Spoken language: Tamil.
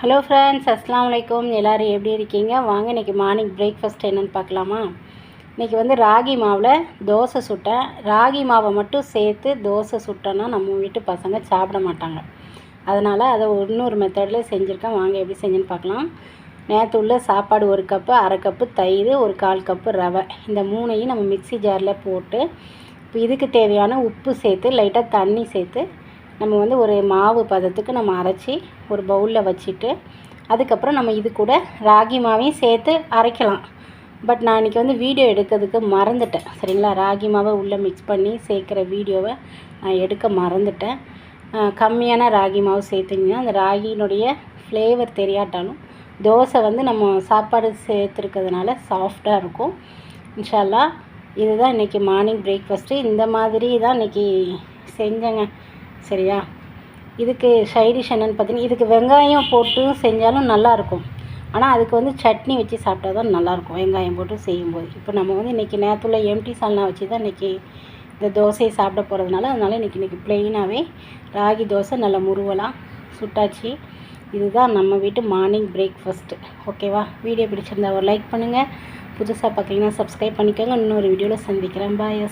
ஹலோ ஃப்ரெண்ட்ஸ், அஸ்ஸலாமு அலைக்கும். எல்லோரும் எப்படி இருக்கீங்க? வாங்க இன்றைக்கி மார்னிங் பிரேக்ஃபாஸ்ட் என்னென்னு பார்க்கலாமா? இன்றைக்கி வந்து ராகி மாவில் தோசை சுட்டேன். ராகி மாவை மட்டும் சேர்த்து தோசை சுட்டோன்னா நம்ம வீட்டு பசங்க சாப்பிட மாட்டாங்க. அதனால் அதை இன்னொரு மெத்தடில் செஞ்சுருக்கேன். வாங்க எப்படி செஞ்சுன்னு பார்க்கலாம். நேற்று உள்ள சாப்பாடு 1 கப்பு, அரை கப்பு தயிர், ஒரு 1/4 கப்பு ரவை, இந்த 3ஐயும் நம்ம மிக்ஸி ஜாரில் போட்டு இப்போ இதுக்கு தேவையான உப்பு சேர்த்து லைட்டாக தண்ணி சேர்த்து நம்ம வந்து ஒரு மாவு பதத்துக்கு நம்ம அரைச்சி ஒரு பவுலில் வச்சுட்டு அதுக்கப்புறம் நம்ம இது கூட ராகி மாவையும் சேர்த்து அரைக்கலாம். பட் நான் இன்றைக்கி வந்து வீடியோ எடுக்கிறதுக்கு மறந்துட்டேன். சரிங்களா? ராகி மாவை உள்ளே மிக்ஸ் பண்ணி சேர்க்குற வீடியோவை நான் எடுக்க மறந்துட்டேன். கம்மியான ராகி மாவு சேர்த்திங்கன்னா அந்த ராகியினுடைய ஃப்ளேவர் தெரியாட்டாலும் தோசை வந்து நம்ம சாப்பாடு சேர்த்துருக்கிறதுனால சாஃப்டாக இருக்கும். இன்ஷா அல்லாஹ் இதுதான் இன்றைக்கி மார்னிங் பிரேக்ஃபாஸ்ட்டு. இந்த மாதிரி தான் இன்றைக்கி செஞ்சேங்க. சரியா? இதுக்கு சைடிஷ் என்னென்னு பார்த்தீங்கன்னா, இதுக்கு வெங்காயம் போட்டு செஞ்சாலும் நல்லாயிருக்கும். ஆனால் அதுக்கு வந்து சட்னி வச்சு சாப்பிட்டா தான் நல்லாயிருக்கும், வெங்காயம் போட்டு செய்யும்போது. இப்போ நம்ம வந்து இன்றைக்கி நேற்றுள்ள எம்டி சால்னா வச்சு தான் இன்றைக்கி இந்த தோசையை சாப்பிட போகிறதுனால அதனால் இன்றைக்கி ப்ளெயினாகவே ராகி தோசை நல்லா முருவலாக சுட்டாச்சு. இதுதான் நம்ம வீட்டு மார்னிங் பிரேக்ஃபாஸ்ட்டு. ஓகேவா? வீடியோ பிடிச்சிருந்தா ஒரு லைக் பண்ணுங்கள். புதுசாக பார்க்குறீங்கன்னா சப்ஸ்கிரைப் பண்ணிக்கோங்க. இன்னொரு வீடியோவில் சந்திக்கிறேன். பாய்.